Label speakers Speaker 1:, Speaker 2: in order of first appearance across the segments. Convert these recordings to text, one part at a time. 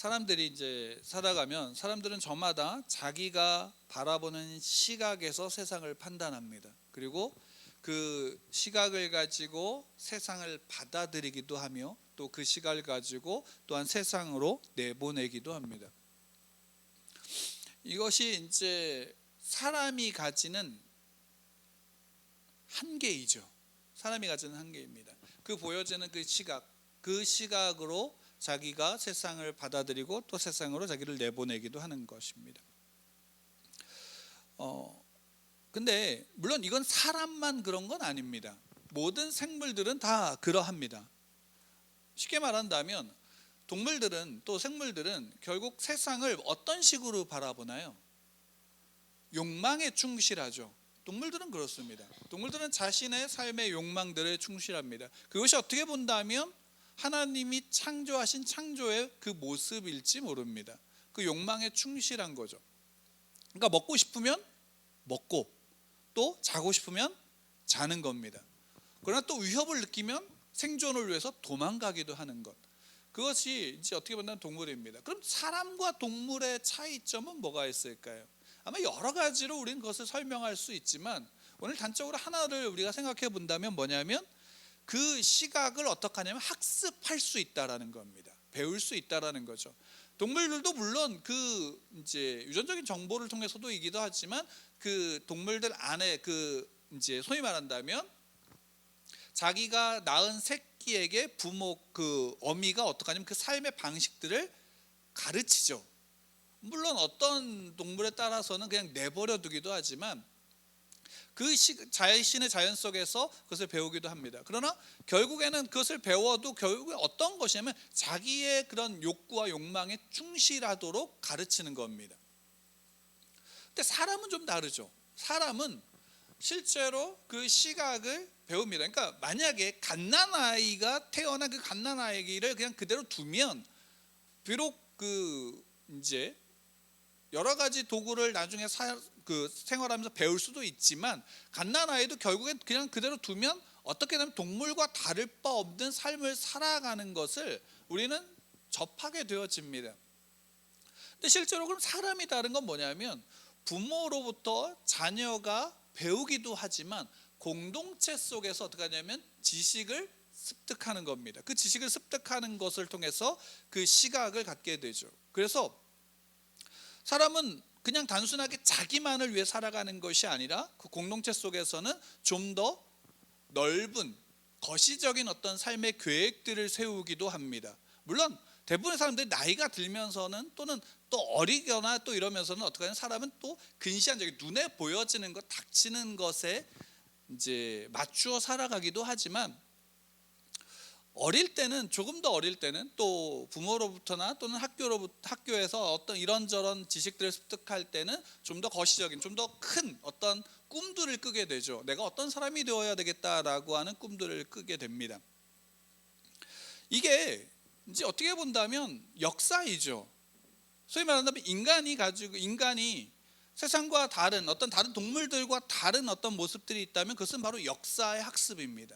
Speaker 1: 사람들이 이제 살아가면 사람들은 저마다 자기가 바라보는 시각에서 세상을 판단합니다. 그리고 그 시각을 가지고 세상을 받아들이기도 하며 또 그 시각을 가지고 또한 세상으로 내보내기도 합니다. 이것이 이제 사람이 가지는 한계이죠. 사람이 가지는 한계입니다. 그 보여지는 그 시각으로 자기가 세상을 받아들이고 또 세상으로 자기를 내보내기도 하는 것입니다. 근데 물론 이건 사람만 그런 건 아닙니다. 모든 생물들은 다 그러합니다. 쉽게 말한다면 동물들은 또 생물들은 결국 세상을 어떤 식으로 바라보나요? 욕망에 충실하죠. 동물들은 그렇습니다. 동물들은 자신의 삶의 욕망들에 충실합니다. 그것이 어떻게 본다면 하나님이 창조하신 창조의 그 모습일지 모릅니다. 그 욕망에 충실한 거죠. 그러니까 먹고 싶으면 먹고 또 자고 싶으면 자는 겁니다. 그러나 또 위협을 느끼면 생존을 위해서 도망가기도 하는 것. 그것이 이제 어떻게 보면 동물입니다. 그럼 사람과 동물의 차이점은 뭐가 있을까요? 아마 여러 가지로 우리는 그것을 설명할 수 있지만 오늘 단적으로 하나를 우리가 생각해 본다면 뭐냐면 그 시각을 어떻게 하냐면 학습할 수 있다라는 겁니다. 배울 수 있다라는 거죠. 동물들도 물론 그 이제 유전적인 정보를 통해서도이기도 하지만 그 동물들 안에 그 이제 소위 말한다면 자기가 낳은 새끼에게 부모 그 어미가 어떻게 하냐면 그 삶의 방식들을 가르치죠. 물론 어떤 동물에 따라서는 그냥 내버려 두기도 하지만 그 자신의 자연 속에서 그것을 배우기도 합니다. 그러나 결국에는 그것을 배워도 결국에 어떤 것이냐면 자기의 그런 욕구와 욕망에 충실하도록 가르치는 겁니다. 근데 사람은 좀 다르죠. 사람은 실제로 그 시각을 배웁니다. 그러니까 만약에 갓난아이가 태어난 그 갓난아이를 그냥 그대로 두면 비록 그 이제 여러 가지 도구를 나중에 생활하면서 배울 수도 있지만 갓난아이도 결국엔 그냥 그대로 두면 어떻게 되면 동물과 다를 바 없는 삶을 살아가는 것을 우리는 접하게 되어집니다. 근데 실제로 그럼 사람이 다른 건 뭐냐면 부모로부터 자녀가 배우기도 하지만 공동체 속에서 어떻게 하냐면 지식을 습득하는 겁니다. 그 지식을 습득하는 것을 통해서 그 시각을 갖게 되죠. 그래서 사람은 그냥 단순하게 자기만을 위해 살아가는 것이 아니라 그 공동체 속에서는 좀 더 넓은 거시적인 어떤 삶의 계획들을 세우기도 합니다. 물론 대부분의 사람들이 나이가 들면서는 또는 또 어리거나 또 이러면서는 어떻게 하냐면 사람은 또 근시안적인 눈에 보여지는 것, 닥치는 것에 이제 맞추어 살아가기도 하지만 어릴 때는 조금 더 어릴 때는 또 부모로부터나 또는 학교에서 어떤 이런저런 지식들을 습득할 때는 좀 더 거시적인 좀 더 큰 어떤 꿈들을 꾸게 되죠. 내가 어떤 사람이 되어야 되겠다라고 하는 꿈들을 꾸게 됩니다. 이게 이제 어떻게 본다면 역사이죠. 소위 말한다면 인간이 세상과 다른 어떤 다른 동물들과 다른 어떤 모습들이 있다면 그것은 바로 역사의 학습입니다.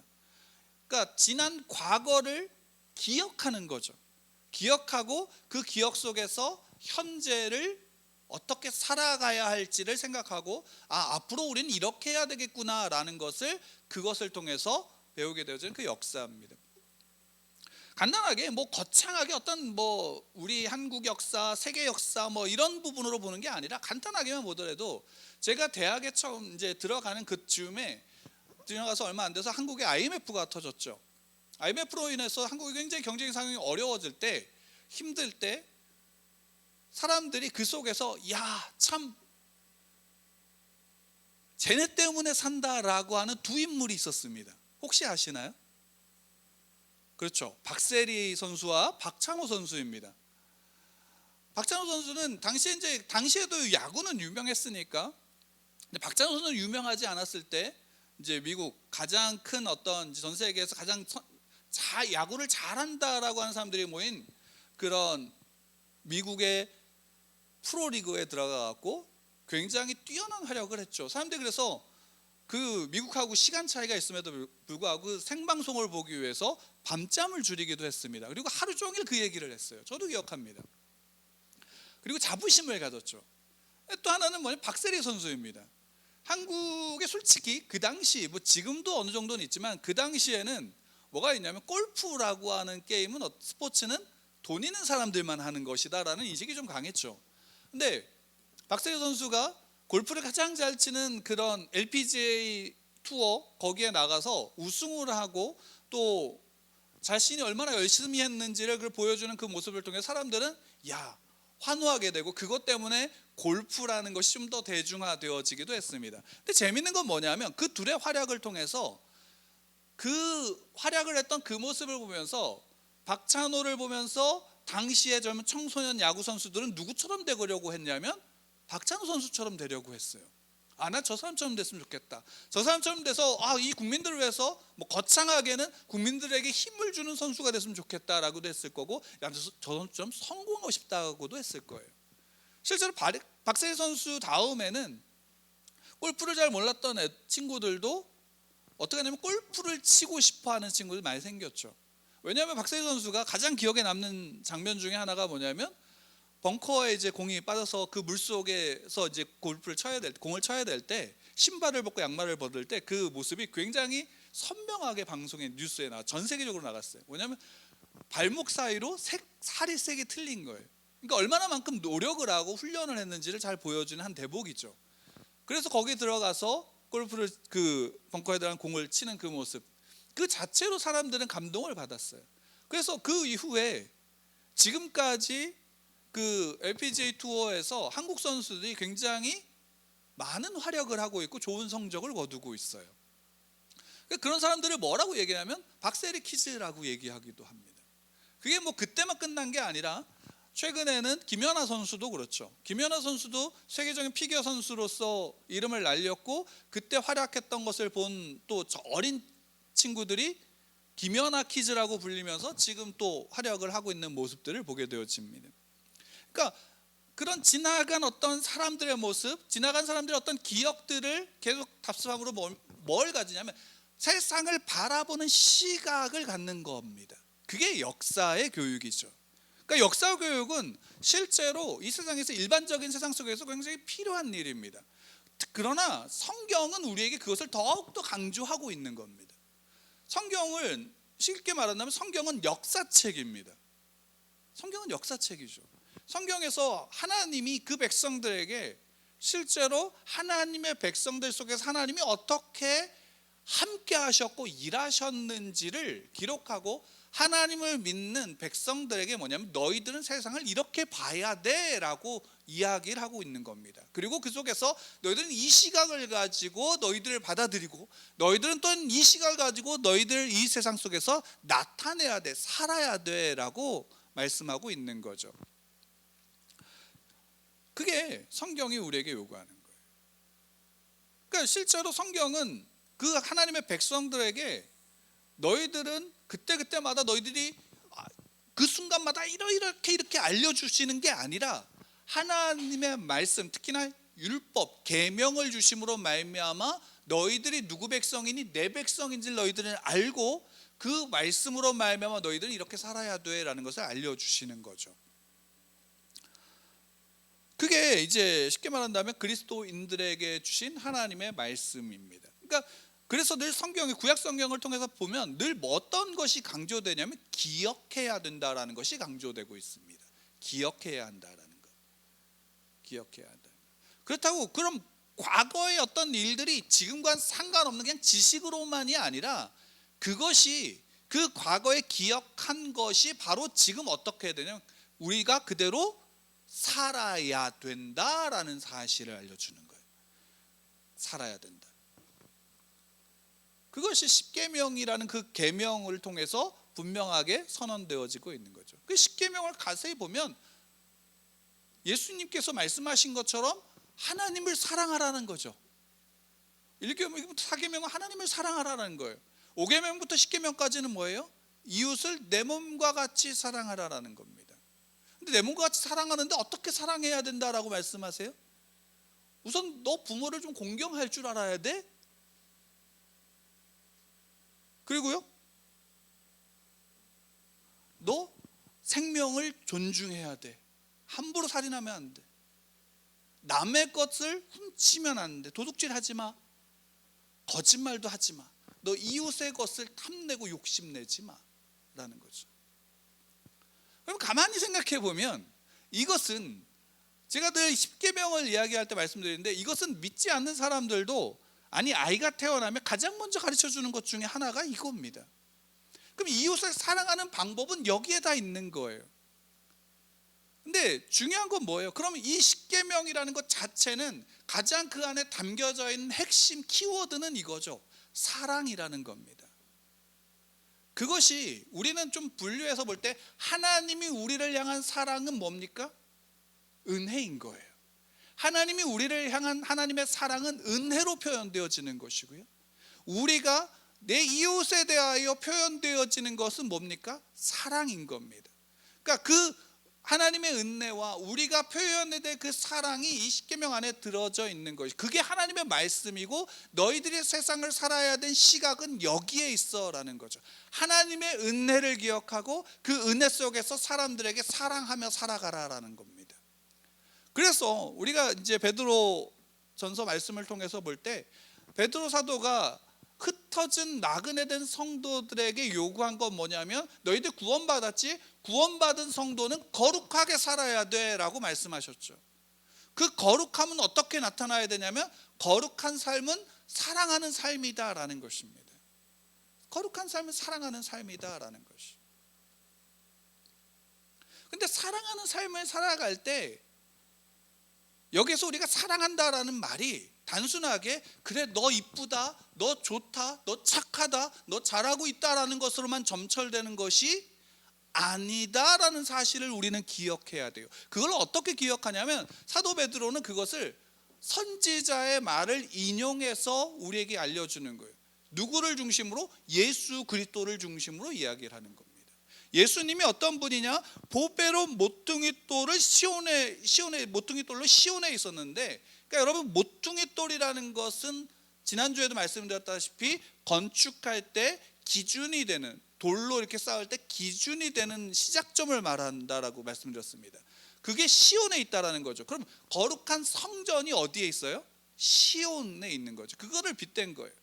Speaker 1: 그러니까 지난 과거를 기억하는 거죠. 기억하고 그 기억 속에서 현재를 어떻게 살아가야 할지를 생각하고 앞으로 우리는 이렇게 해야 되겠구나라는 것을 그것을 통해서 배우게 되어지는 그 역사입니다. 간단하게 거창하게 어떤 우리 한국 역사, 세계 역사 이런 부분으로 보는 게 아니라 간단하게만 보더라도 제가 대학에 처음 이제 들어가는 그쯤에 들어가서 얼마 안 돼서 한국에 IMF가 터졌죠. IMF로 인해서 한국이 굉장히 경제적 상황이 어려워질 때, 힘들 때 사람들이 그 속에서 참 쟤네 때문에 산다라고 하는 두 인물이 있었습니다. 혹시 아시나요? 그렇죠. 박세리 선수와 박찬호 선수입니다. 박찬호 선수는 당시에도 야구는 유명했으니까. 근데 박찬호 선수는 유명하지 않았을 때 이제 미국 가장 큰 어떤 전 세계에서 가장 야구를 잘한다라고 하는 사람들이 모인 그런 미국의 프로리그에 들어가갖고 굉장히 뛰어난 활약을 했죠. 사람들이 그래서 그 미국하고 시간 차이가 있음에도 불구하고 그 생방송을 보기 위해서 밤잠을 줄이기도 했습니다. 그리고 하루 종일 그 얘기를 했어요. 저도 기억합니다. 그리고 자부심을 가졌죠. 또 하나는 뭐냐, 박세리 선수입니다. 한국에 솔직히 그 당시, 뭐 지금도 어느 정도는 있지만 그 당시에는 뭐가 있냐면 골프라고 하는 게임은, 스포츠는 돈 있는 사람들만 하는 것이다라는 인식이 좀 강했죠. 근데 박세리 선수가 골프를 가장 잘 치는 그런 LPGA 투어 거기에 나가서 우승을 하고 또 자신이 얼마나 열심히 했는지를 보여주는 그 모습을 통해 사람들은 환호하게 되고, 그것 때문에 골프라는 것이 좀 더 대중화되어지기도 했습니다. 근데 재밌는 건 뭐냐면 그 둘의 활약을 통해서, 그 활약을 했던 그 모습을 보면서 박찬호를 보면서 당시의 젊은 청소년 야구 선수들은 누구처럼 되려고 했냐면 박찬호 선수처럼 되려고 했어요. 나 저 사람처럼 됐으면 좋겠다. 저 사람처럼 돼서 이 국민들을 위해서 뭐 거창하게는 국민들에게 힘을 주는 선수가 됐으면 좋겠다라고도 했을 거고, 저 선수처럼 성공하고 싶다고도 했을 거예요. 실제로 박세리 선수 다음에는 골프를 잘 몰랐던 친구들도 어떻게 하냐면 골프를 치고 싶어하는 친구들이 많이 생겼죠. 왜냐하면 박세리 선수가 가장 기억에 남는 장면 중에 하나가 뭐냐면, 벙커에 이제 공이 빠져서 그 물 속에서 이제 공을 쳐야 될 때 신발을 벗고 양말을 벗을 때 그 모습이 굉장히 선명하게 방송에, 뉴스에 전 세계적으로 나갔어요. 뭐냐면 발목 사이로 살이 세게 틀린 거예요. 그러니까 얼마나 만큼 노력을 하고 훈련을 했는지를 잘 보여주는 한 대목이죠. 그래서 거기 들어가서 골프를, 그 벙커에 들어간 공을 치는 그 모습, 그 자체로 사람들은 감동을 받았어요. 그래서 그 이후에 지금까지 그 LPGA 투어에서 한국 선수들이 굉장히 많은 활약을 하고 있고 좋은 성적을 거두고 있어요. 그런 사람들을 뭐라고 얘기하냐면 박세리 키즈라고 얘기하기도 합니다. 그게 뭐 그때만 끝난 게 아니라 최근에는 김연아 선수도 그렇죠. 김연아 선수도 세계적인 피겨 선수로서 이름을 날렸고, 그때 활약했던 것을 본 또 어린 친구들이 김연아 키즈라고 불리면서 지금 또 활약을 하고 있는 모습들을 보게 되어집니다. 그러니까 그런 지나간 어떤 사람들의 모습, 지나간 사람들의 어떤 기억들을 계속 답습함으로 뭘 가지냐면 세상을 바라보는 시각을 갖는 겁니다. 그게 역사의 교육이죠. 그러니까 역사 교육은 실제로 이 세상에서, 일반적인 세상 속에서 굉장히 필요한 일입니다. 그러나 성경은 우리에게 그것을 더욱더 강조하고 있는 겁니다. 성경을 쉽게 말한다면 성경은 역사책입니다. 성경은 역사책이죠. 성경에서 하나님이 그 백성들에게 실제로 하나님의 백성들 속에서 하나님이 어떻게 함께 하셨고 일하셨는지를 기록하고, 하나님을 믿는 백성들에게 뭐냐면 너희들은 세상을 이렇게 봐야 돼 라고 이야기를 하고 있는 겁니다. 그리고 그 속에서 너희들은 이 시각을 가지고 너희들을 받아들이고, 너희들은 또 이 시각을 가지고 너희들 이 세상 속에서 나타내야 돼, 살아야 돼 라고 말씀하고 있는 거죠. 그게 성경이 우리에게 요구하는 거예요. 그러니까 실제로 성경은 그 하나님의 백성들에게 너희들은 그때그때마다 너희들이 그 순간마다 이렇게 알려주시는 게 아니라 하나님의 말씀, 특히나 율법, 계명을 주심으로 말미암아 너희들이 누구 백성이니 내 백성인지를 너희들은 알고 그 말씀으로 말미암아 너희들은 이렇게 살아야 돼라는 것을 알려주시는 거죠. 그게 이제 쉽게 말한다면 그리스도인들에게 주신 하나님의 말씀입니다. 그러니까 그래서 늘 성경의 구약 성경을 통해서 보면 늘 어떤 것이 강조되냐면 기억해야 된다라는 것이 강조되고 있습니다. 기억해야 한다라는 것. 기억해야 한다. 그렇다고 그럼 과거의 어떤 일들이 지금과 상관없는 그냥 지식으로만이 아니라 그것이, 그 과거에 기억한 것이 바로 지금 어떻게 해야 되냐면 우리가 그대로 살아야 된다라는 사실을 알려주는 거예요. 살아야 된다. 그것이 십계명이라는 그 계명을 통해서 분명하게 선언되어지고 있는 거죠. 그 십계명을 자세히 보면 예수님께서 말씀하신 것처럼 하나님을 사랑하라는 거죠. 1계명부터 4계명은 하나님을 사랑하라는 거예요. 5계명부터 10계명까지는 뭐예요? 이웃을 내 몸과 같이 사랑하라는 겁니다. 근데 내 몸과 같이 사랑하는데 어떻게 사랑해야 된다라고 말씀하세요? 우선 너 부모를 좀 공경할 줄 알아야 돼. 그리고요, 너 생명을 존중해야 돼. 함부로 살인하면 안 돼. 남의 것을 훔치면 안 돼. 도둑질하지 마. 거짓말도 하지 마. 너 이웃의 것을 탐내고 욕심내지 마 라는 거죠. 그럼 가만히 생각해 보면 이것은, 제가 늘 십계명을 이야기할 때 말씀드리는데, 이것은 믿지 않는 사람들도, 아니 아이가 태어나면 가장 먼저 가르쳐 주는 것 중에 하나가 이겁니다. 그럼 이웃을 사랑하는 방법은 여기에 다 있는 거예요. 근데 중요한 건 뭐예요? 그럼 이 십계명이라는 것 자체는 가장 그 안에 담겨져 있는 핵심 키워드는 이거죠. 사랑이라는 겁니다. 그것이 우리는 좀 분류해서 볼 때 하나님이 우리를 향한 사랑은 뭡니까? 은혜인 거예요. 하나님이 우리를 향한 하나님의 사랑은 은혜로 표현되어지는 것이고요, 우리가 내 이웃에 대하여 표현되어지는 것은 뭡니까? 사랑인 겁니다. 그러니까 그 하나님의 은혜와 우리가 표현해야 될 그 사랑이 이 십계명 안에 들어져 있는 것이, 그게 하나님의 말씀이고 너희들이 세상을 살아야 된 시각은 여기에 있어라는 거죠. 하나님의 은혜를 기억하고 그 은혜 속에서 사람들에게 사랑하며 살아가라라는 겁니다. 그래서 우리가 이제 베드로 전서 말씀을 통해서 볼 때 베드로 사도가 흩어진 나그네된 성도들에게 요구한 건 뭐냐면, 너희들 구원받았지? 구원받은 성도는 거룩하게 살아야 돼 라고 말씀하셨죠. 그 거룩함은 어떻게 나타나야 되냐면, 거룩한 삶은 사랑하는 삶이다 라는 것입니다. 거룩한 삶은 사랑하는 삶이다 라는 것이. 근데 사랑하는 삶을 살아갈 때 여기서 우리가 사랑한다라는 말이 단순하게 그래 너 이쁘다, 너 좋다, 너 착하다, 너 잘하고 있다라는 것으로만 점철되는 것이 아니다라는 사실을 우리는 기억해야 돼요. 그걸 어떻게 기억하냐면, 사도 베드로는 그것을 선지자의 말을 인용해서 우리에게 알려주는 거예요. 누구를 중심으로? 예수 그리스도를 중심으로 이야기를 하는 겁니다. 예수님이 어떤 분이냐? 보배로 모퉁이돌을 시온의 모퉁이돌로 시온에 있었는데, 그러니까 여러분, 모퉁이돌이라는 것은 지난주에도 말씀드렸다시피 건축할 때 기준이 되는, 돌로 이렇게 쌓을 때 기준이 되는 시작점을 말한다라고 말씀드렸습니다. 그게 시온에 있다라는 거죠. 그럼 거룩한 성전이 어디에 있어요? 시온에 있는 거죠. 그거를 빗댄 거예요.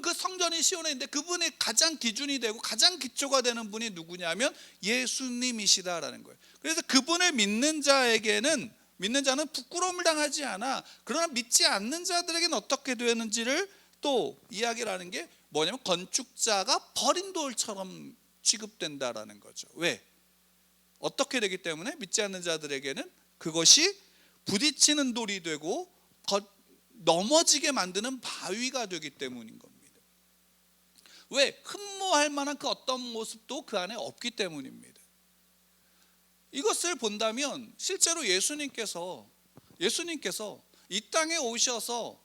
Speaker 1: 그 성전이 시온에 있는데 그분의 가장 기준이 되고 가장 기초가 되는 분이 누구냐면 예수님이시다라는 거예요. 그래서 그분을 믿는 자에게는, 믿는 자는 부끄러움을 당하지 않아. 그러나 믿지 않는 자들에게는 어떻게 되는지를 또 이야기를 하는 게 뭐냐면, 건축자가 버린 돌처럼 취급된다라는 거죠. 왜? 어떻게 되기 때문에? 믿지 않는 자들에게는 그것이 부딪히는 돌이 되고 넘어지게 만드는 바위가 되기 때문인 겁니다. 왜? 흠모할 만한 그 어떤 모습도 그 안에 없기 때문입니다. 이것을 본다면 실제로 예수님께서 이 땅에 오셔서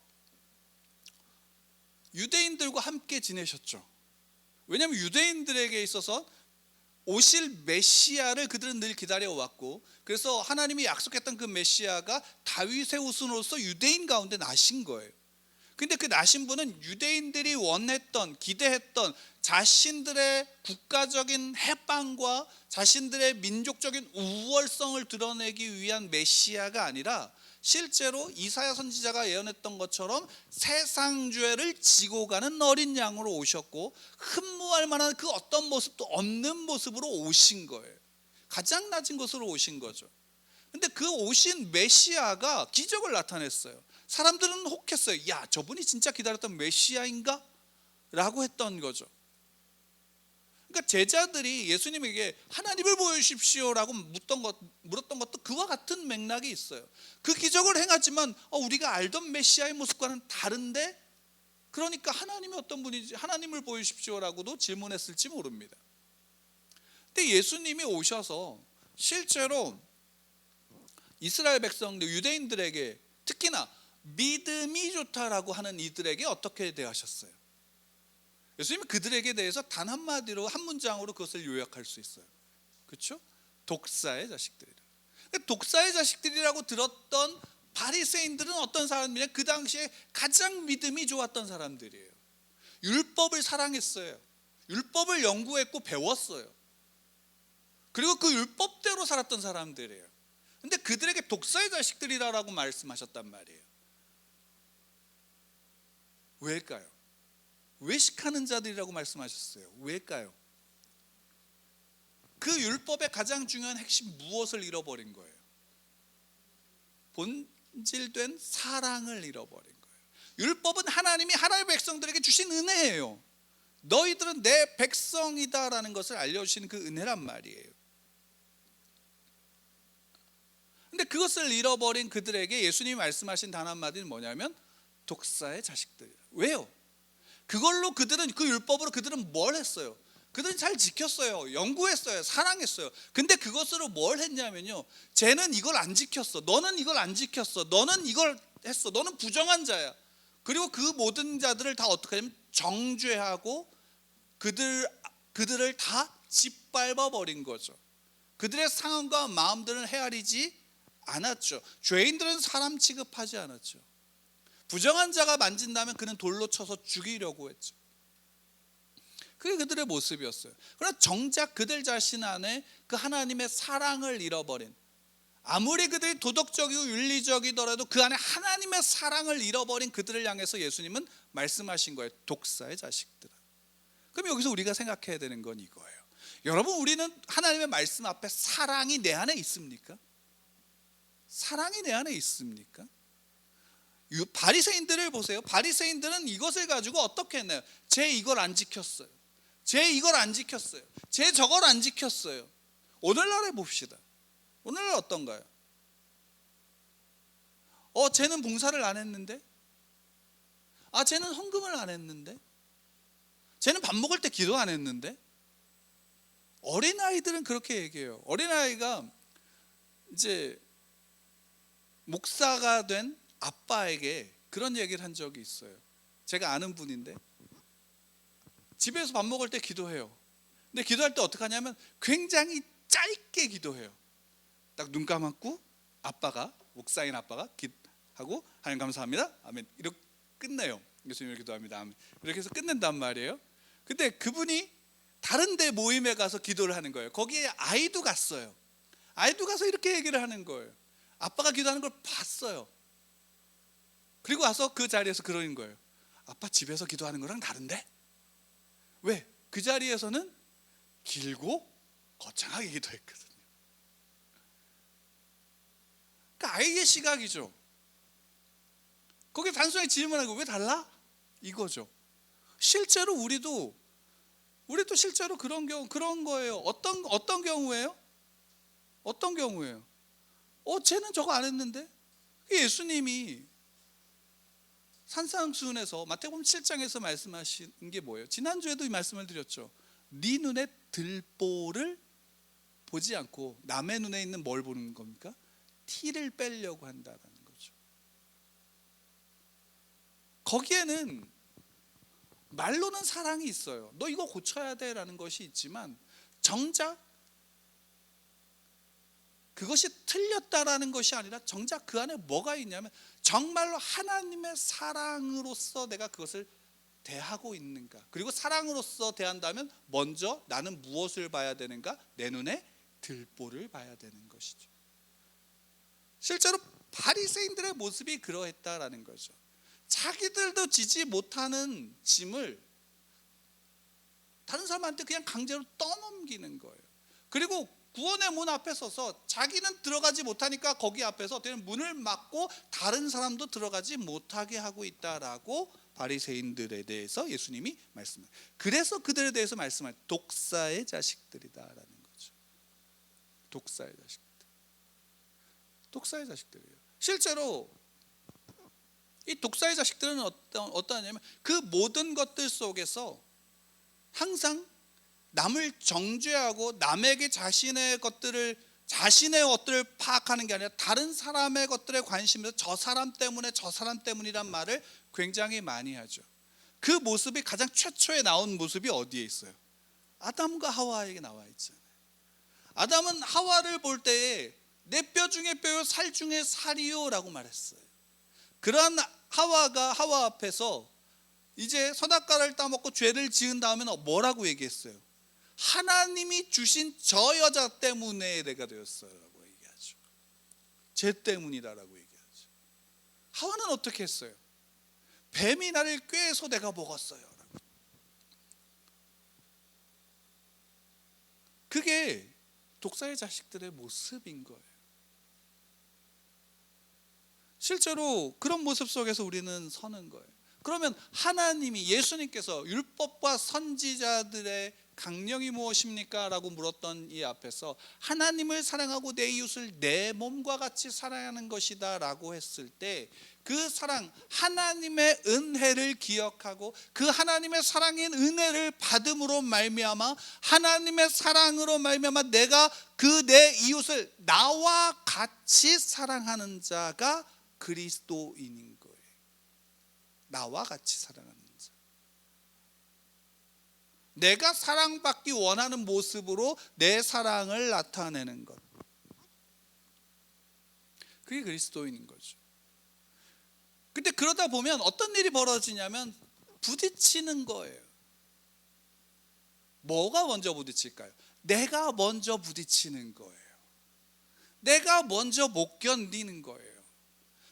Speaker 1: 유대인들과 함께 지내셨죠. 왜냐하면 유대인들에게 있어서 오실 메시아를 그들은 늘 기다려왔고, 그래서 하나님이 약속했던 그 메시아가 다윗의 후손으로서 유대인 가운데 나신 거예요. 근데 그 나신 분은 유대인들이 원했던, 기대했던 자신들의 국가적인 해방과 자신들의 민족적인 우월성을 드러내기 위한 메시아가 아니라, 실제로 이사야 선지자가 예언했던 것처럼 세상 죄를 지고 가는 어린 양으로 오셨고, 흠모할 만한 그 어떤 모습도 없는 모습으로 오신 거예요. 가장 낮은 곳으로 오신 거죠. 근데 그 오신 메시아가 기적을 나타냈어요. 사람들은 혹했어요. 야, 저분이 진짜 기다렸던 메시아인가? 라고 했던 거죠. 그러니까 제자들이 예수님에게 하나님을 보여주십시오라고 물었던 것도 그와 같은 맥락이 있어요. 그 기적을 행하지만 우리가 알던 메시아의 모습과는 다른데, 그러니까 하나님이 어떤 분인지 하나님을 보여주십시오라고도 질문했을지 모릅니다. 근데 예수님이 오셔서 실제로 이스라엘 백성들, 유대인들에게, 특히나 믿음이 좋다라고 하는 이들에게 어떻게 대하셨어요? 예수님은 그들에게 대해서 단 한마디로, 한 문장으로 그것을 요약할 수 있어요. 그렇죠? 독사의 자식들이라. 독사의 자식들이라고 들었던 바리새인들은 어떤 사람들이냐? 그 당시에 가장 믿음이 좋았던 사람들이에요. 율법을 사랑했어요. 율법을 연구했고 배웠어요. 그리고 그 율법대로 살았던 사람들이에요. 근데 그들에게 독사의 자식들이라고 말씀하셨단 말이에요. 왜일까요? 외식하는 자들이라고 말씀하셨어요. 왜일까요? 그 율법의 가장 중요한 핵심 무엇을 잃어버린 거예요? 본질된 사랑을 잃어버린 거예요. 율법은 하나님이 하나님의 백성들에게 주신 은혜예요. 너희들은 내 백성이다라는 것을 알려주시는 그 은혜란 말이에요. 근데 그것을 잃어버린 그들에게 예수님이 말씀하신 단 한마디는 뭐냐면 독사의 자식들이라. 왜요? 그걸로 그들은, 그 율법으로 그들은 뭘 했어요? 그들은 잘 지켰어요. 연구했어요. 사랑했어요. 근데 그것으로 뭘 했냐면요, 쟤는 이걸 안 지켰어, 너는 이걸 안 지켰어, 너는 이걸 했어, 너는 부정한 자야. 그리고 그 모든 자들을 다 어떻게 하냐면 정죄하고 그들을 다 짓밟아 버린 거죠. 그들의 상황과 마음들은 헤아리지 않았죠. 죄인들은 사람 취급하지 않았죠. 부정한 자가 만진다면 그는 돌로 쳐서 죽이려고 했죠. 그게 그들의 모습이었어요. 그러나 정작 그들 자신 안에 그 하나님의 사랑을 잃어버린, 아무리 그들이 도덕적이고 윤리적이더라도 그 안에 하나님의 사랑을 잃어버린 그들을 향해서 예수님은 말씀하신 거예요. 독사의 자식들아. 그럼 여기서 우리가 생각해야 되는 건 이거예요. 여러분, 우리는 하나님의 말씀 앞에 사랑이 내 안에 있습니까? 사랑이 내 안에 있습니까? 바리새인들을 보세요. 바리새인들은 이것을 가지고 어떻게 했나요? 쟤 이걸 안 지켰어요, 쟤 이걸 안 지켰어요, 쟤 저걸 안 지켰어요. 오늘날에 봅시다. 오늘날 어떤가요? 쟤는 봉사를 안 했는데, 쟤는 헌금을 안 했는데, 쟤는 밥 먹을 때 기도 안 했는데. 어린아이들은 그렇게 얘기해요. 어린아이가 이제 목사가 된 아빠에게 그런 얘기를 한 적이 있어요. 제가 아는 분인데, 집에서 밥 먹을 때 기도해요. 근데 기도할 때 어떻게 하냐면 굉장히 짧게 기도해요. 딱 눈 감았고 아빠가, 목사인 아빠가 하고 하나님 감사합니다, 아멘, 이렇게 끝내요. 예수님을 기도합니다, 아멘, 이렇게 해서 끝낸단 말이에요. 근데 그분이 다른 데 모임에 가서 기도를 하는 거예요. 거기에 아이도 갔어요. 아이도 가서 이렇게 얘기를 하는 거예요. 아빠가 기도하는 걸 봤어요. 그리고 와서 그 자리에서 그러는 거예요. 아빠 집에서 기도하는 거랑 다른데? 왜? 그 자리에서는 길고 거창하게 기도했거든요. 그러니까 아이의 시각이죠. 거기에 단순하게 질문하고 왜 달라? 이거죠. 실제로 우리도 실제로 그런 거예요. 어떤 경우예요? 어떤 경우예요? 쟤는 저거 안 했는데? 예수님이 산상수훈에서 마태복음 7장에서 말씀하신 게 뭐예요? 지난주에도 이 말씀을 드렸죠. 네 눈에 들보를 보지 않고 남의 눈에 있는 뭘 보는 겁니까? 티를 빼려고 한다는 거죠. 거기에는 말로는 사랑이 있어요. 너 이거 고쳐야 돼 라는 것이 있지만, 정작 그것이 틀렸다라는 것이 아니라 정작 그 안에 뭐가 있냐면 정말로 하나님의 사랑으로서 내가 그것을 대하고 있는가. 그리고 사랑으로서 대한다면 먼저 나는 무엇을 봐야 되는가? 내 눈에 들보를 봐야 되는 것이죠. 실제로 바리새인들의 모습이 그러했다라는 거죠. 자기들도 지지 못하는 짐을 다른 사람한테 그냥 강제로 떠넘기는 거예요. 그리고 구원의 문 앞에 서서 자기는 들어가지 못하니까 거기 앞에서 문을 막고 다른 사람도 들어가지 못하게 하고 있다라고 바리새인들에 대해서 예수님이 말씀해요. 그래서 그들에 대해서 말씀할 독사의 자식들이다라는 거죠. 독사의 자식들. 독사의 자식들이에요. 실제로 이 독사의 자식들은 어떠하냐면 그 모든 것들 속에서 항상 남을 정죄하고 남에게 자신의 것들을 파악하는 게 아니라 다른 사람의 것들에 관심에서 저 사람 때문이란 말을 굉장히 많이 하죠. 그 모습이 가장 최초에 나온 모습이 어디에 있어요? 아담과 하와에게 나와 있잖아요. 아담은 하와를 볼 때에 내 뼈 중에 뼈요 살 중에 살이요 라고 말했어요. 그러한 하와 앞에서 이제 선악과를 따먹고 죄를 지은 다음에는 뭐라고 얘기했어요? 하나님이 주신 저 여자 때문에 내가 되었어요 라고 얘기하죠. 죄 때문이다라고 얘기하죠. 하와는 어떻게 했어요? 뱀이 나를 꾀해서 내가 먹었어요. 그게 독사의 자식들의 모습인 거예요. 실제로 그런 모습 속에서 우리는 서는 거예요. 그러면 하나님이, 예수님께서 율법과 선지자들의 강령이 무엇입니까? 라고 물었던 이 앞에서 하나님을 사랑하고 내 이웃을 내 몸과 같이 사랑하는 것이다 라고 했을 때, 그 사랑, 하나님의 은혜를 기억하고 그 하나님의 사랑인 은혜를 받음으로 말미암아, 하나님의 사랑으로 말미암아 내가 그 내 이웃을 나와 같이 사랑하는 자가 그리스도인인 거예요. 나와 같이 사랑하는 자. 내가 사랑받기 원하는 모습으로 내 사랑을 나타내는 것, 그게 그리스도인인 거죠. 근데 그러다 보면 어떤 일이 벌어지냐면 부딪히는 거예요. 뭐가 먼저 부딪힐까요? 내가 먼저 부딪히는 거예요. 내가 먼저 못 견디는 거예요.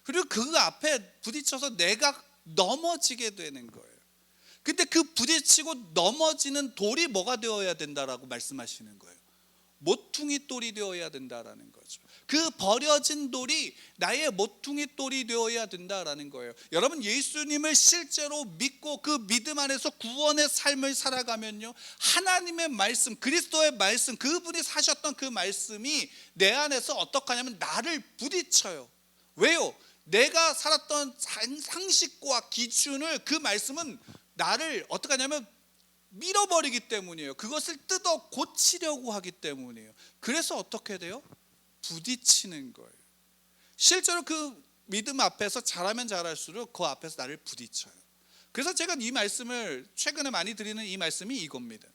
Speaker 1: 그리고 그 앞에 부딪혀서 내가 넘어지게 되는 거예요. 근데 그 부딪히고 넘어지는 돌이 뭐가 되어야 된다라고 말씀하시는 거예요? 모퉁이 돌이 되어야 된다라는 거죠. 그 버려진 돌이 나의 모퉁이 돌이 되어야 된다라는 거예요. 여러분, 예수님을 실제로 믿고 그 믿음 안에서 구원의 삶을 살아가면요, 하나님의 말씀, 그리스도의 말씀, 그분이 사셨던 그 말씀이 내 안에서 어떻게 하냐면 나를 부딪혀요. 왜요? 내가 살았던 상식과 기준을, 그 말씀은 나를 어떻게 하냐면 밀어버리기 때문이에요. 그것을 뜯어 고치려고 하기 때문이에요. 그래서 어떻게 돼요? 부딪히는 거예요. 실제로 그 믿음 앞에서 잘하면 잘할수록 그 앞에서 나를 부딪혀요. 그래서 제가 이 말씀을 최근에 많이 드리는 이 말씀이 이겁니다.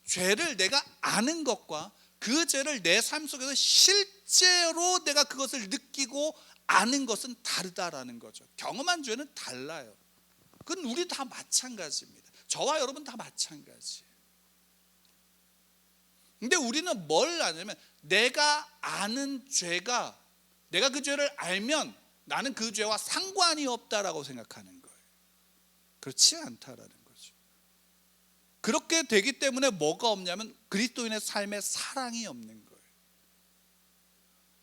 Speaker 1: 죄를 내가 아는 것과 그 죄를 내 삶 속에서 실제로 내가 그것을 느끼고 아는 것은 다르다라는 거죠. 경험한 죄는 달라요. 그건 우리 다 마찬가지입니다. 저와 여러분 다 마찬가지예요. 근데 우리는 뭘 아냐면, 내가 아는 죄가, 내가 그 죄를 알면 나는 그 죄와 상관이 없다라고 생각하는 거예요. 그렇지 않다라는 거죠. 그렇게 되기 때문에 뭐가 없냐면 그리스도인의 삶에 사랑이 없는 거예요.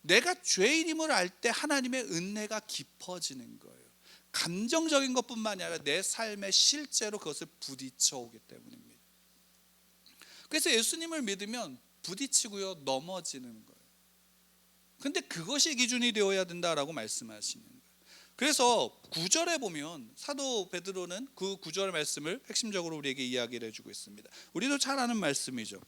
Speaker 1: 내가 죄인임을 알 때 하나님의 은혜가 깊어지는 거예요. 감정적인 것뿐만이 아니라 내 삶에 실제로 그것을 부딪혀 오기 때문입니다. 그래서 예수님을 믿으면 부딪히고요, 넘어지는 거예요. 근데 그것이 기준이 되어야 된다라고 말씀하시는 거예요. 그래서 9절에 보면 사도 베드로는 그 9절 말씀을 핵심적으로 우리에게 이야기를 해주고 있습니다. 우리도 잘 아는 말씀이죠.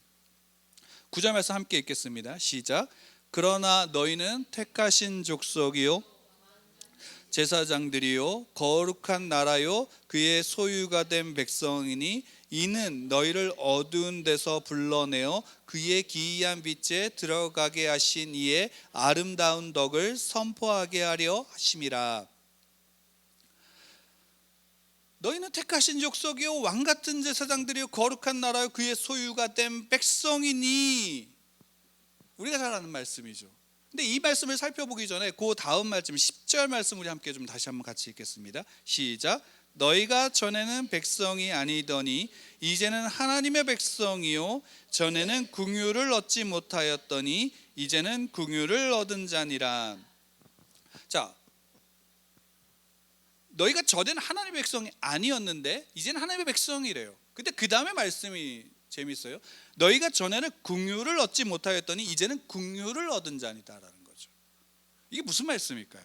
Speaker 1: 9절 말씀 함께 읽겠습니다. 시작. 그러나 너희는 택하신 족속이요 제사장들이요 거룩한 나라요 그의 소유가 된 백성이니 이는 너희를 어두운 데서 불러내어 그의 기이한 빛에 들어가게 하신 이의 아름다운 덕을 선포하게 하려 하심이라. 너희는 택하신 족속이요 왕같은 제사장들이요 거룩한 나라요 그의 소유가 된 백성이니, 우리가 잘 아는 말씀이죠. 근데 이 말씀을 살펴보기 전에 그 다음 말씀 10절 말씀 우리 함께 좀 다시 한번 같이 읽겠습니다. 시작. 너희가 전에는 백성이 아니더니 이제는 하나님의 백성이요 전에는 긍휼을 얻지 못하였더니 이제는 긍휼을 얻은 자니라. 자, 너희가 전에는 하나님의 백성이 아니었는데 이제는 하나님의 백성이래요. 근데 그 다음에 말씀이 재밌어요. 너희가 전에는 긍휼을 얻지 못하였더니 이제는 긍휼을 얻은 자니다라는 거죠. 이게 무슨 말씀일까요?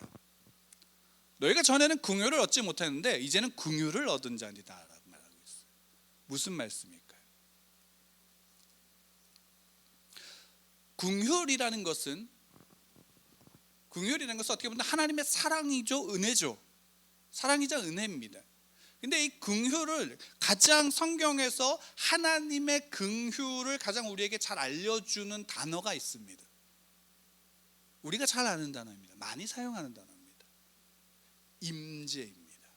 Speaker 1: 너희가 전에는 긍휼을 얻지 못했는데 이제는 긍휼을 얻은 자니다라고 말하고 있어요. 무슨 말씀일까요? 긍휼이라는 것은 어떻게 보면 하나님의 사랑이죠, 은혜죠. 사랑이자 은혜입니다. 근데 이 긍휼을 가장 성경에서 하나님의 긍휼을 가장 우리에게 잘 알려주는 단어가 있습니다. 우리가 잘 아는 단어입니다. 많이 사용하는 단어입니다. 임재입니다.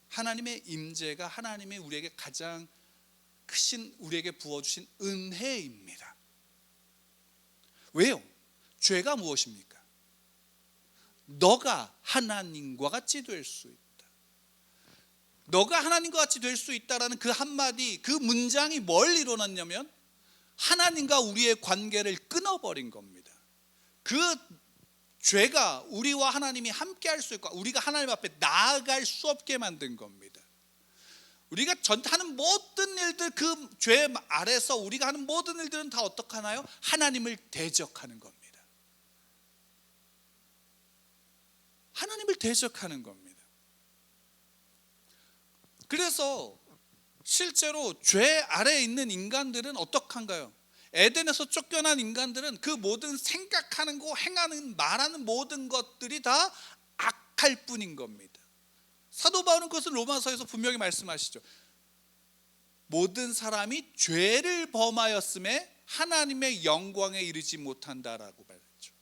Speaker 1: 하나님의 임재가 하나님이 우리에게 가장 크신, 우리에게 부어주신 은혜입니다. 왜요? 죄가 무엇입니까? 너가 하나님과 같이 될 수 있다. 너가 하나님과 같이 될 수 있다라는 그 한마디, 그 문장이 뭘 이뤄놨냐면 하나님과 우리의 관계를 끊어버린 겁니다. 그 죄가 우리와 하나님이 함께 할 수 있고 우리가 하나님 앞에 나아갈 수 없게 만든 겁니다. 우리가 하는 모든 일들, 그 죄 아래서 우리가 하는 모든 일들은 다 어떻게 하나요? 하나님을 대적하는 겁니다. 하나님을 대적하는 겁니다. 그래서 실제로 죄 아래에 있는 인간들은 어떡한가요? 에덴에서 쫓겨난 인간들은 그 모든 생각하는 거, 행하는, 말하는 모든 것들이 다 악할 뿐인 겁니다. 사도 바울은 그것을 로마서에서 분명히 말씀하시죠. 모든 사람이 죄를 범하였음에 하나님의 영광에 이르지 못한다라고 말했죠.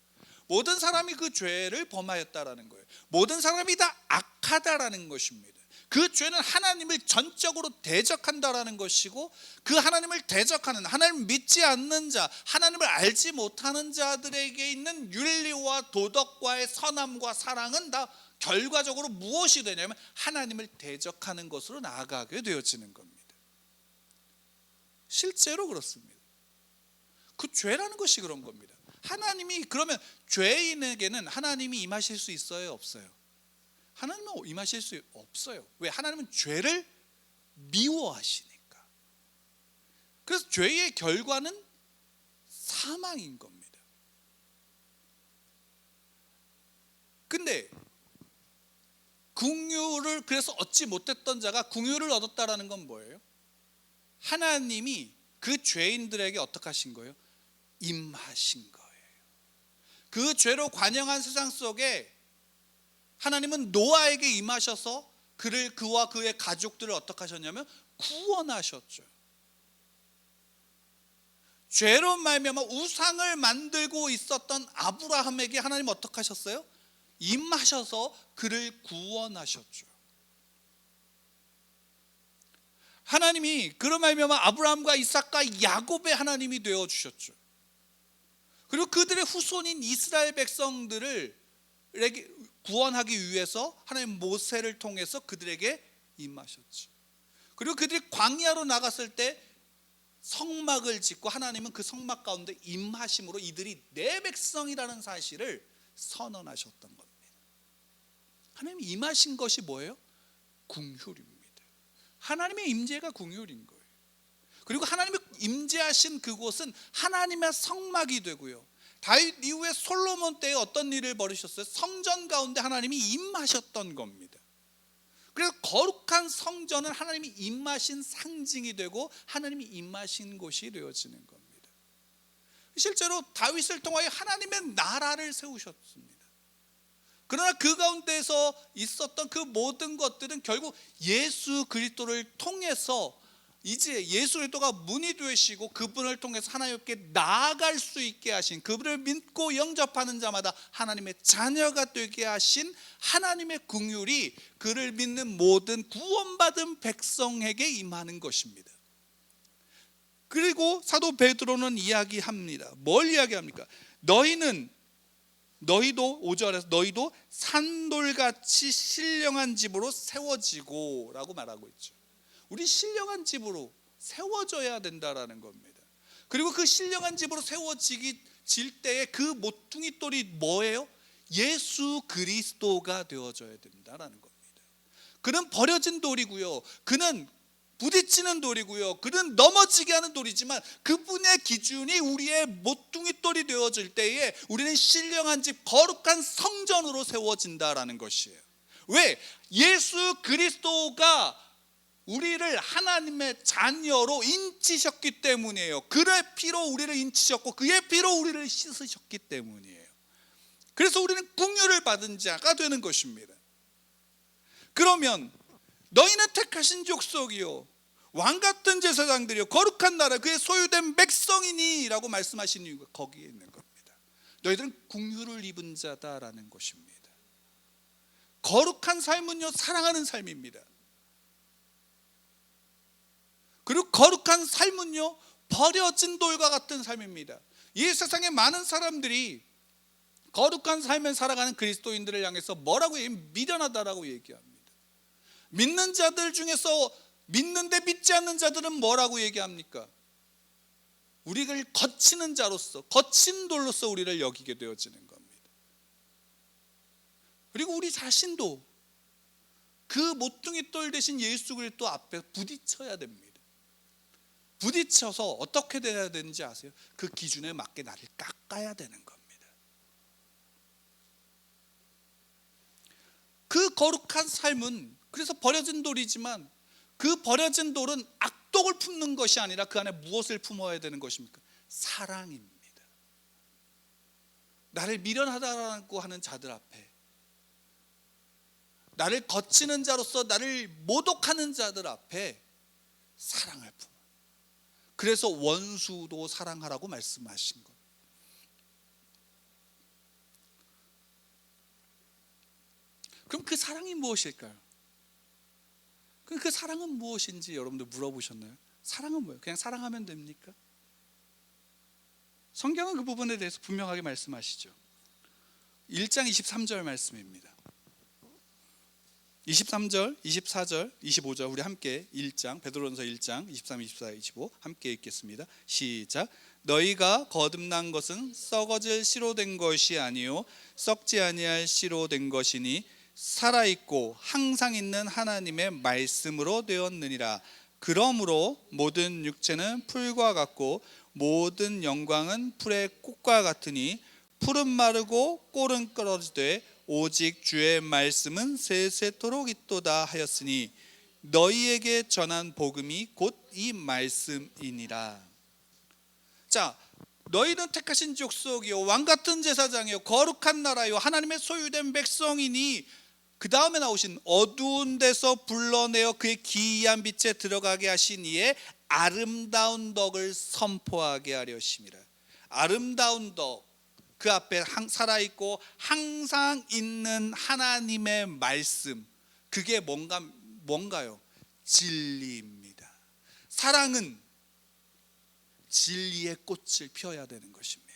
Speaker 1: 모든 사람이 그 죄를 범하였다라는 거예요. 모든 사람이 다 악하다라는 것입니다. 그 죄는 하나님을 전적으로 대적한다라는 것이고, 그 하나님을 대적하는, 하나님을 믿지 않는 자, 하나님을 알지 못하는 자들에게 있는 윤리와 도덕과의 선함과 사랑은 다 결과적으로 무엇이 되냐면 하나님을 대적하는 것으로 나아가게 되어지는 겁니다. 실제로 그렇습니다. 그 죄라는 것이 그런 겁니다. 하나님이, 그러면 죄인에게는 하나님이 임하실 수 있어요, 없어요? 하나님은 임하실 수 없어요. 왜? 하나님은 죄를 미워하시니까. 그래서 죄의 결과는 사망인 겁니다. 근데 긍휼을 그래서 얻지 못했던 자가 긍휼을 얻었다라는 건 뭐예요? 하나님이 그 죄인들에게 어떻게 하신 거예요? 임하신 거예요. 그 죄로 관영한 세상 속에 하나님은 노아에게 임하셔서 그와 그의 가족들을 어떻게 하셨냐면 구원하셨죠. 죄로 말미암아 우상을 만들고 있었던 아브라함에게 하나님 어떻게 하셨어요? 임하셔서 그를 구원하셨죠. 하나님이 그로 말미암아 아브라함과 이삭과 야곱의 하나님이 되어 주셨죠. 그리고 그들의 후손인 이스라엘 백성들을 구원하기 위해서 하나님 모세를 통해서 그들에게 임하셨죠. 그리고 그들이 광야로 나갔을 때 성막을 짓고 하나님은 그 성막 가운데 임하심으로 이들이 내 백성이라는 사실을 선언하셨던 겁니다. 하나님이 임하신 것이 뭐예요? 긍휼입니다. 하나님의 임재가 긍휼인 거예요. 그리고 하나님의 임재하신 그곳은 하나님의 성막이 되고요. 다윗 이후에 솔로몬 때에 어떤 일을 벌이셨어요? 성전 가운데 하나님이 임하셨던 겁니다. 그래서 거룩한 성전은 하나님이 임하신 상징이 되고 하나님이 임하신 곳이 되어지는 겁니다. 실제로 다윗을 통하여 하나님의 나라를 세우셨습니다. 그러나 그 가운데서 있었던 그 모든 것들은 결국 예수 그리스도를 통해서 이제 예수 그리스도가 문이 되시고 그분을 통해서 하나님께 나아갈 수 있게 하신, 그분을 믿고 영접하는 자마다 하나님의 자녀가 되게 하신 하나님의 긍휼이 그를 믿는 모든 구원받은 백성에게 임하는 것입니다. 그리고 사도 베드로는 이야기합니다. 뭘 이야기합니까? 너희도 5절에서 너희도 산돌같이 신령한 집으로 세워지고 라고 말하고 있죠. 우리 신령한 집으로 세워져야 된다라는 겁니다. 그리고 그 신령한 집으로 세워질 때에 그 모퉁이 돌이 뭐예요? 예수 그리스도가 되어져야 된다라는 겁니다. 그는 버려진 돌이고요, 그는 부딪히는 돌이고요, 그는 넘어지게 하는 돌이지만 그분의 기준이 우리의 모퉁이 돌이 되어질 때에 우리는 신령한 집, 거룩한 성전으로 세워진다라는 것이에요. 왜? 예수 그리스도가 우리를 하나님의 자녀로 인치셨기 때문이에요. 그의 피로 우리를 인치셨고 그의 피로 우리를 씻으셨기 때문이에요. 그래서 우리는 긍휼을 받은 자가 되는 것입니다. 그러면 너희는 택하신 족속이요 왕같은 제사장들이요 거룩한 나라 그의 소유된 백성이니 라고 말씀하신 이유가 거기에 있는 겁니다. 너희들은 긍휼을 입은 자다라는 것입니다. 거룩한 삶은요 사랑하는 삶입니다. 그리고 거룩한 삶은요 버려진 돌과 같은 삶입니다. 이 세상에 많은 사람들이 거룩한 삶을 살아가는 그리스도인들을 향해서 뭐라고 미련하다라고 얘기합니다. 믿는 자들 중에서 믿는데 믿지 않는 자들은 뭐라고 얘기합니까? 우리를 거치는 자로서, 거친 돌로서 우리를 여기게 되어지는 겁니다. 그리고 우리 자신도 그 모퉁이 돌 대신 예수 그리스도 앞에 부딪혀야 됩니다. 부딪혀서 어떻게 돼야 되는지 아세요? 그 기준에 맞게 나를 깎아야 되는 겁니다. 그 거룩한 삶은 그래서 버려진 돌이지만 그 버려진 돌은 악독을 품는 것이 아니라 그 안에 무엇을 품어야 되는 것입니까? 사랑입니다. 나를 미련하다라고 하는 자들 앞에, 나를 거치는 자로서 나를 모독하는 자들 앞에 사랑을 품어. 그래서 원수도 사랑하라고 말씀하신 것. 그럼 그 사랑이 무엇일까요? 그럼 그 사랑은 무엇인지 여러분들 물어보셨나요? 사랑은 뭐예요? 그냥 사랑하면 됩니까? 성경은 그 부분에 대해서 분명하게 말씀하시죠. 1장 23절 말씀입니다. 23절, 24절, 25절 우리 함께 1장 베드로전서 1장 23, 24, 25 함께 읽겠습니다. 시작. 너희가 거듭난 것은 썩어질 씨로 된 것이 아니요 썩지 아니할 씨로 된 것이니 살아있고 항상 있는 하나님의 말씀으로 되었느니라. 그러므로 모든 육체는 풀과 같고 모든 영광은 풀의 꽃과 같으니 풀은 마르고 꼴은 떨어지되 오직 주의 말씀은 세세토록 있도다 하였으니 너희에게 전한 복음이 곧 이 말씀이니라. 자, 너희는 택하신 족속이요 왕같은 제사장이요 거룩한 나라요 하나님의 소유된 백성이니 그 다음에 나오신 어두운 데서 불러내어 그의 기이한 빛에 들어가게 하신 이의 아름다운 덕을 선포하게 하려심이라. 아름다운 덕, 그 앞에 살아있고 항상 있는 하나님의 말씀, 그게 뭔가요? 진리입니다. 사랑은 진리의 꽃을 펴야 되는 것입니다.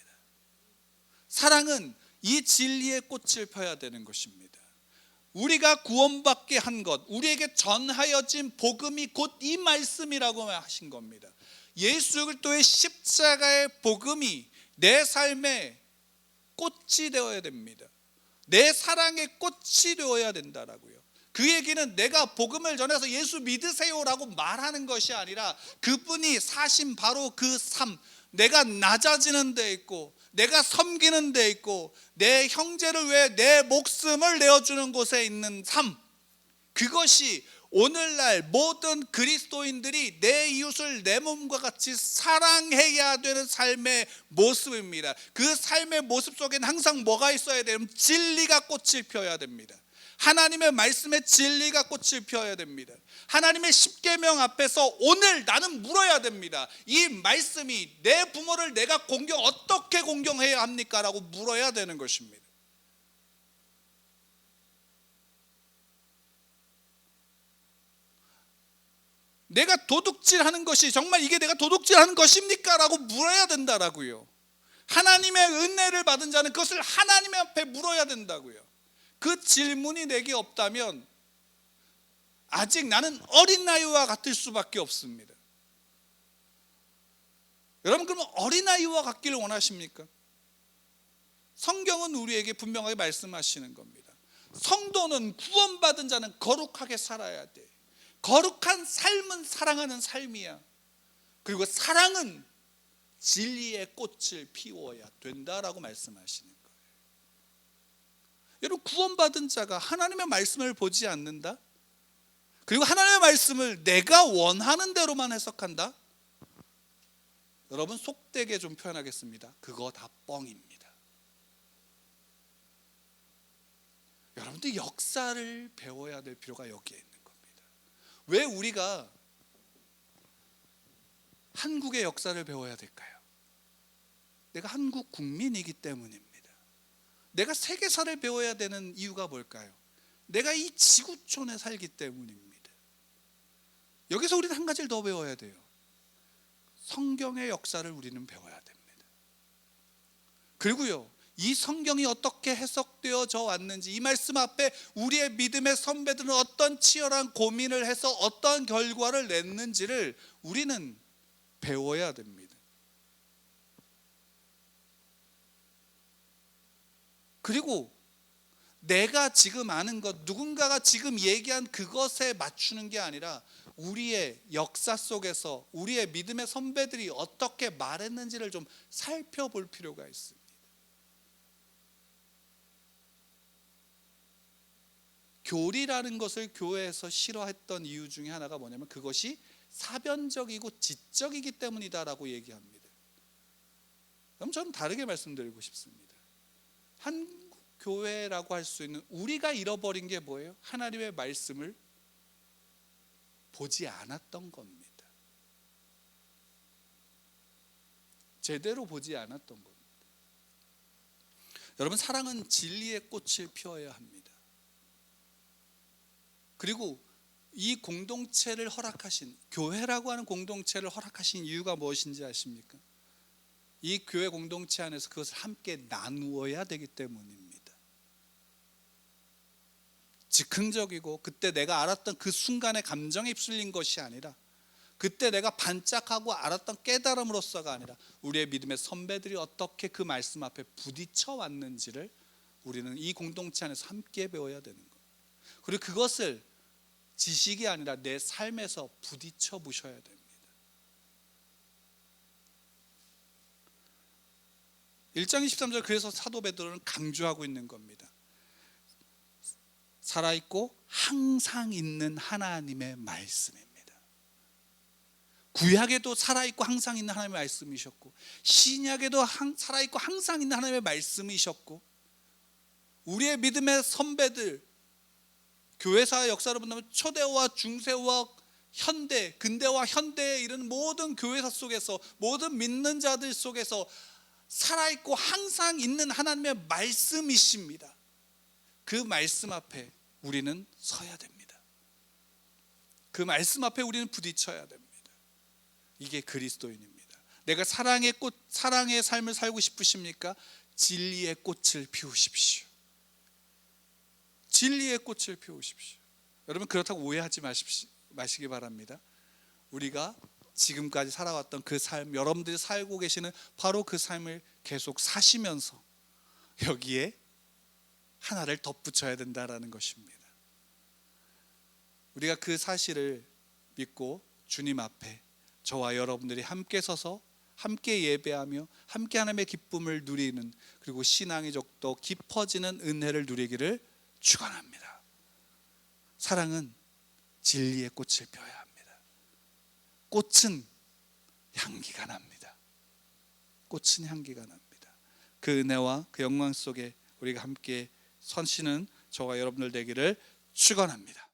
Speaker 1: 사랑은 이 진리의 꽃을 펴야 되는 것입니다. 우리가 구원받게 한 것, 우리에게 전하여진 복음이 곧 이 말씀이라고 하신 겁니다. 예수 그리스도의 십자가의 복음이 내 삶의 꽃이 되어야 됩니다. 내 사랑의 꽃이 되어야 된다라고요. 그 얘기는 내가 복음을 전해서 예수 믿으세요라고 말하는 것이 아니라 그분이 사신 바로 그 삶, 내가 낮아지는 데 있고 내가 섬기는 데 있고 내 형제를 위해 내 목숨을 내어주는 곳에 있는 삶, 그것이 오늘날 모든 그리스도인들이 내 이웃을 내 몸과 같이 사랑해야 되는 삶의 모습입니다. 그 삶의 모습 속에는 항상 뭐가 있어야 되냐면 진리가 꽃을 펴야 됩니다. 하나님의 말씀에 진리가 꽃을 펴야 됩니다. 하나님의 십계명 앞에서 오늘 나는 물어야 됩니다. 이 말씀이 내 부모를 내가 어떻게 공경해야 합니까? 라고 물어야 되는 것입니다. 내가 도둑질하는 것이 정말 이게 내가 도둑질하는 것입니까? 라고 물어야 된다라고요. 하나님의 은혜를 받은 자는 그것을 하나님 앞에 물어야 된다고요. 그 질문이 내게 없다면 아직 나는 어린아이와 같을 수밖에 없습니다. 여러분, 그러면 어린아이와 같기를 원하십니까? 성경은 우리에게 분명하게 말씀하시는 겁니다. 성도는 구원받은 자는 거룩하게 살아야 돼. 거룩한 삶은 사랑하는 삶이야. 그리고 사랑은 진리의 꽃을 피워야 된다라고 말씀하시는 거예요. 여러분, 구원받은 자가 하나님의 말씀을 보지 않는다? 그리고 하나님의 말씀을 내가 원하는 대로만 해석한다? 여러분, 속되게 좀 표현하겠습니다. 그거 다 뻥입니다. 여러분들 역사를 배워야 될 필요가 여기에 있는 겁니다. 왜 우리가 한국의 역사를 배워야 될까요? 내가 한국 국민이기 때문입니다. 내가 세계사를 배워야 되는 이유가 뭘까요? 내가 이 지구촌에 살기 때문입니다. 여기서 우리는 한 가지를 더 배워야 돼요. 성경의 역사를 우리는 배워야 됩니다. 그리고요, 이 성경이 어떻게 해석되어져 왔는지, 이 말씀 앞에 우리의 믿음의 선배들은 어떤 치열한 고민을 해서 어떤 결과를 냈는지를 우리는 배워야 됩니다. 그리고 내가 지금 아는 것, 누군가가 지금 얘기한 그것에 맞추는 게 아니라 우리의 역사 속에서 우리의 믿음의 선배들이 어떻게 말했는지를 좀 살펴볼 필요가 있습니다. 교리라는 것을 교회에서 싫어했던 이유 중에 하나가 뭐냐면 그것이 사변적이고 지적이기 때문이다라고 얘기합니다. 그럼 저는 다르게 말씀드리고 싶습니다. 한국 교회라고 할 수 있는 우리가 잃어버린 게 뭐예요? 하나님의 말씀을 보지 않았던 겁니다. 제대로 보지 않았던 겁니다. 여러분, 사랑은 진리의 꽃을 피워야 합니다. 그리고 이 공동체를 허락하신, 교회라고 하는 공동체를 허락하신 이유가 무엇인지 아십니까? 이 교회 공동체 안에서 그것을 함께 나누어야 되기 때문입니다. 즉흥적이고 그때 내가 알았던 그 순간에 감정에 휩쓸린 것이 아니라, 그때 내가 반짝하고 알았던 깨달음으로서가 아니라 우리의 믿음의 선배들이 어떻게 그 말씀 앞에 부딪혀 왔는지를 우리는 이 공동체 안에서 함께 배워야 되는 거예요. 그리고 그것을 지식이 아니라 내 삶에서 부딪혀 보셔야 됩니다. 1장 23절, 그래서 사도 베드로는 강조하고 있는 겁니다. 살아있고 항상 있는 하나님의 말씀입니다. 구약에도 살아있고 항상 있는 하나님의 말씀이셨고, 신약에도 살아있고 항상 있는 하나님의 말씀이셨고, 우리의 믿음의 선배들, 교회사의 역사를 본다면 초대와 중세와 현대, 근대와 현대에 이르는 모든 교회사 속에서, 모든 믿는 자들 속에서 살아있고 항상 있는 하나님의 말씀이십니다. 그 말씀 앞에 우리는 서야 됩니다. 그 말씀 앞에 우리는 부딪혀야 됩니다. 이게 그리스도인입니다. 내가 사랑의 꽃, 사랑의 삶을 살고 싶으십니까? 진리의 꽃을 피우십시오. 진리의 꽃을 피우십시오. 여러분, 그렇다고 오해하지 마시기 바랍니다. 우리가 지금까지 살아왔던 그 삶, 여러분들이 살고 계시는 바로 그 삶을 계속 사시면서 여기에 하나를 덧붙여야 된다라는 것입니다. 우리가 그 사실을 믿고 주님 앞에 저와 여러분들이 함께 서서 함께 예배하며 함께 하나님의 기쁨을 누리는, 그리고 신앙이 더 깊어지는 은혜를 누리기를 축원합니다. 사랑은 진리의 꽃을 펴야 합니다. 꽃은 향기가 납니다. 꽃은 향기가 납니다. 그 은혜와 그 영광 속에 우리가 함께 선시는 저와 여러분들 되기를 축원합니다.